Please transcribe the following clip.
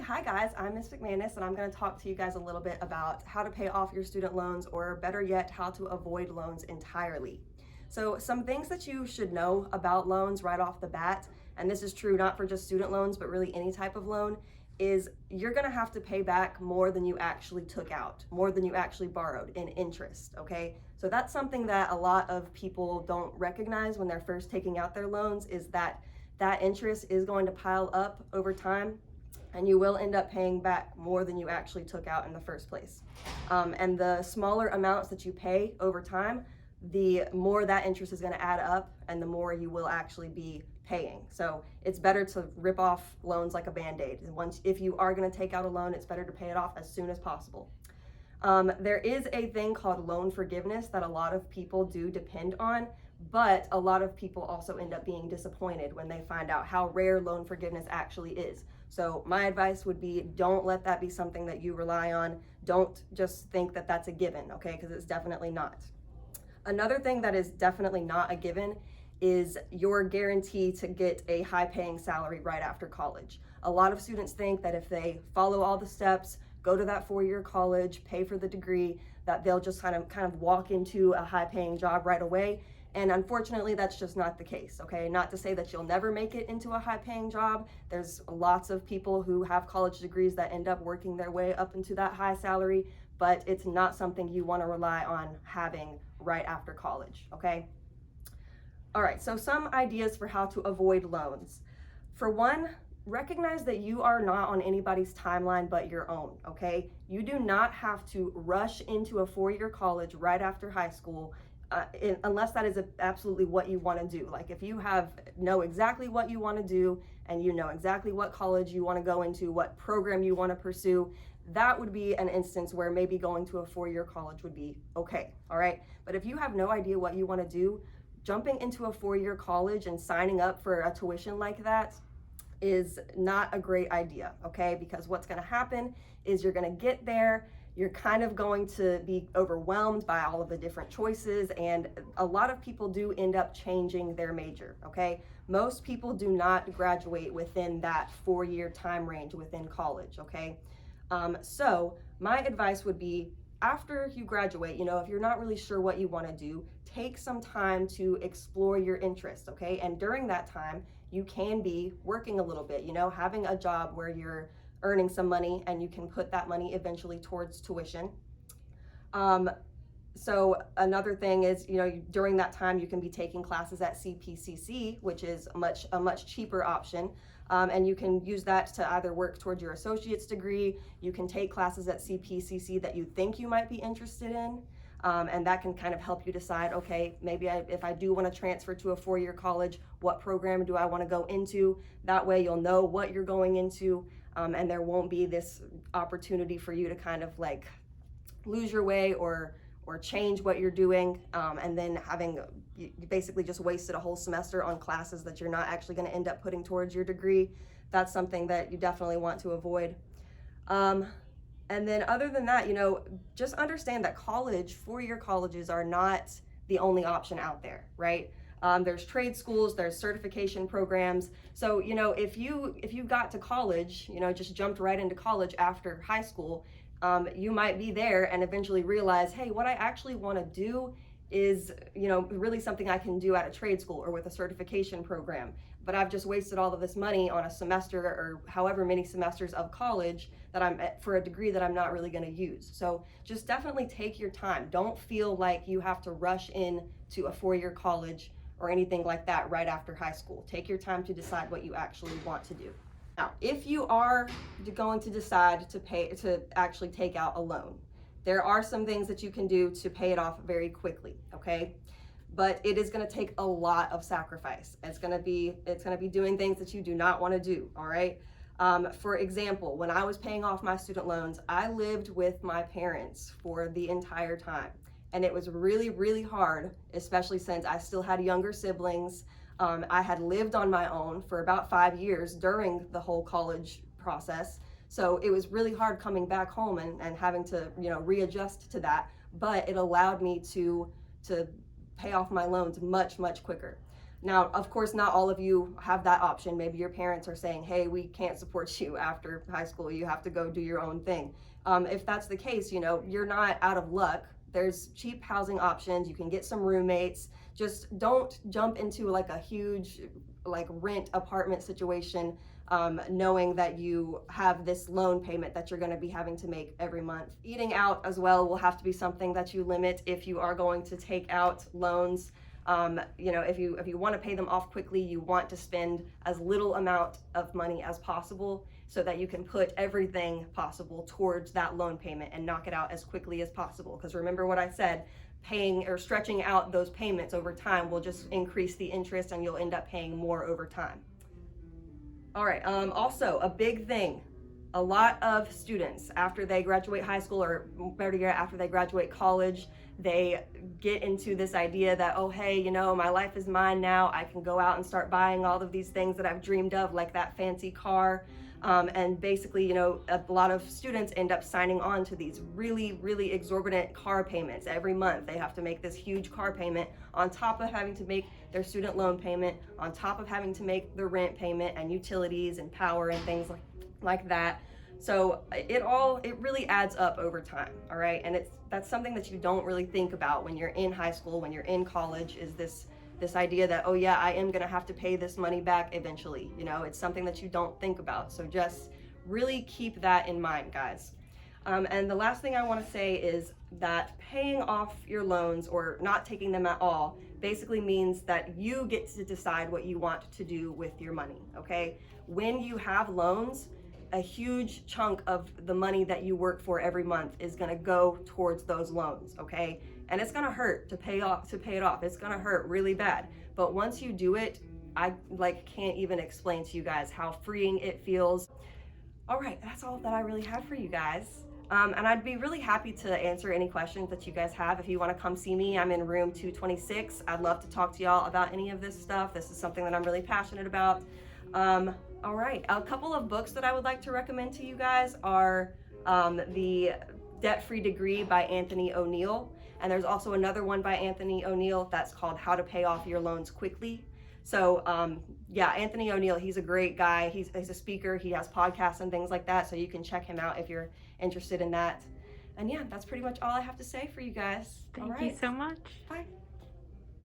Hi guys, I'm Ms. McManus and I'm going to talk to you guys a little bit about how to pay off your student loans, or better yet, how to avoid loans entirely. So some things that you should know about loans right off the bat, and this is true not for just student loans, but really any type of loan, is you're going to have to pay back more than you actually took out, more than you actually borrowed in interest, okay? So that's something that a lot of people don't recognize when they're first taking out their loans, is that interest is going to pile up over time, and you will end up paying back more than you actually took out in the first place. And the smaller amounts that you pay over time, the more that interest is going to add up and the more you will actually be paying. So it's better to rip off loans like a band-aid. If you are going to take out a loan, it's better to pay it off as soon as possible. There is a thing called loan forgiveness that a lot of people do depend on, but a lot of people also end up being disappointed when they find out how rare loan forgiveness actually is. So my advice would be, don't let that be something that you rely on. Don't just think that that's a given, okay? Because it's definitely not. Another thing that is definitely not a given is your guarantee to get a high-paying salary right after college. A lot of students think that if they follow all the steps, go to that 4-year college, pay for the degree, that they'll just kind of walk into a high-paying job right away. And unfortunately, that's just not the case, okay? Not to say that you'll never make it into a high-paying job. There's lots of people who have college degrees that end up working their way up into that high salary, but it's not something you want to rely on having right after college, okay? All right, so some ideas for how to avoid loans. For one, recognize that you are not on anybody's timeline but your own, okay? You do not have to rush into a 4-year college right after high school unless that is absolutely what you want to do. Like if you know exactly what you want to do and you know exactly what college you want to go into, what program you want to pursue, that would be an instance where maybe going to a 4-year college would be okay, all right? But if you have no idea what you want to do, jumping into a 4-year college and signing up for a tuition like that is not a great idea, okay? Because what's going to happen is you're going to get there, you're kind of going to be overwhelmed by all of the different choices, and a lot of people do end up changing their major, okay? Most people do not graduate within that 4-year time range within college, okay? So my advice would be, after you graduate, if you're not really sure what you want to do, take some time to explore your interests, okay? And during that time, you can be working a little bit, having a job where you're earning some money and you can put that money eventually towards tuition. So another thing is, during that time you can be taking classes at CPCC, which is a much cheaper option. And you can use that to either work towards your associate's degree. You can take classes at CPCC that you think you might be interested in. And that can kind of help you decide, okay, maybe if I do want to transfer to a 4-year college, what program do I want to go into? That way you'll know what you're going into, and there won't be this opportunity for you to kind of like lose your way or change what you're doing, and then you basically just wasted a whole semester on classes that you're not actually going to end up putting towards your degree. That's something that you definitely want to avoid. And then other than that, just understand that 4-year colleges are not the only option out there, right? There's trade schools, there's certification programs. So, if you got to college, just jumped right into college after high school, you might be there and eventually realize, hey, what I actually want to do is, really something I can do at a trade school or with a certification program. But I've just wasted all of this money on a semester or however many semesters of college for a degree that I'm not really going to use. So just definitely take your time. Don't feel like you have to rush in to a 4-year college or anything like that right after high school. Take your time to decide what you actually want to do. Now, if you are going to decide to actually take out a loan, there are some things that you can do to pay it off very quickly, okay? But it is going to take a lot of sacrifice. It's going to be doing things that you do not want to do, all right? For example, when I was paying off my student loans, I lived with my parents for the entire time. And it was really, really hard, especially since I still had younger siblings. I had lived on my own for about 5 years during the whole college process. So it was really hard coming back home and having to, readjust to that. But it allowed me to pay off my loans much, much quicker. Now, of course, not all of you have that option. Maybe your parents are saying, hey, we can't support you after high school. You have to go do your own thing. If that's the case, you know, you're not out of luck. There's cheap housing options. You can get some roommates. Just don't jump into like a huge like rent apartment situation, knowing that you have this loan payment that you're going to be having to make every month. Eating out as well will have to be something that you limit if you are going to take out loans. You know, if you want to pay them off quickly, you want to spend as little amount of money as possible so that you can put everything possible towards that loan payment and knock it out as quickly as possible. Because remember what I said, paying or stretching out those payments over time will just increase the interest and you'll end up paying more over time. All right, also a big thing, a lot of students after they graduate high school, or better yet, after they graduate college, they get into this idea that, oh, hey, you know, my life is mine now. I can go out and start buying all of these things that I've dreamed of, like that fancy car. And basically, you know, a lot of students end up signing on to these really, really exorbitant car payments. Every month they have to make this huge car payment on top of having to make their student loan payment, on top of having to make the rent payment and utilities and power and things like that. So it really adds up over time, all right? And that's something that you don't really think about when you're in high school, when you're in college, is this idea that, oh yeah, I am gonna have to pay this money back eventually. You know, it's something that you don't think about. So just really keep that in mind, guys. And the last thing I wanna say is that paying off your loans or not taking them at all basically means that you get to decide what you want to do with your money, okay? When you have loans, a huge chunk of the money that you work for every month is going to go towards those loans, okay? And it's going to hurt to pay it off. It's going to hurt really bad. But once you do it, I can't even explain to you guys how freeing it feels. All right, that's all that I really had for you guys. And I'd be really happy to answer any questions that you guys have. If you want to come see me, I'm in room 226. I'd love to talk to y'all about any of this stuff. This is something that I'm really passionate about. All right, a couple of books that I would like to recommend to you guys are the Debt-Free Degree by Anthony O'Neill. And there's also another one by Anthony O'Neill that's called How to Pay Off Your Loans Quickly. So yeah, Anthony O'Neill, he's a great guy. He's a speaker. He has podcasts and things like that. So you can check him out if you're interested in that. And yeah, that's pretty much all I have to say for you guys. Thank you so much. Bye.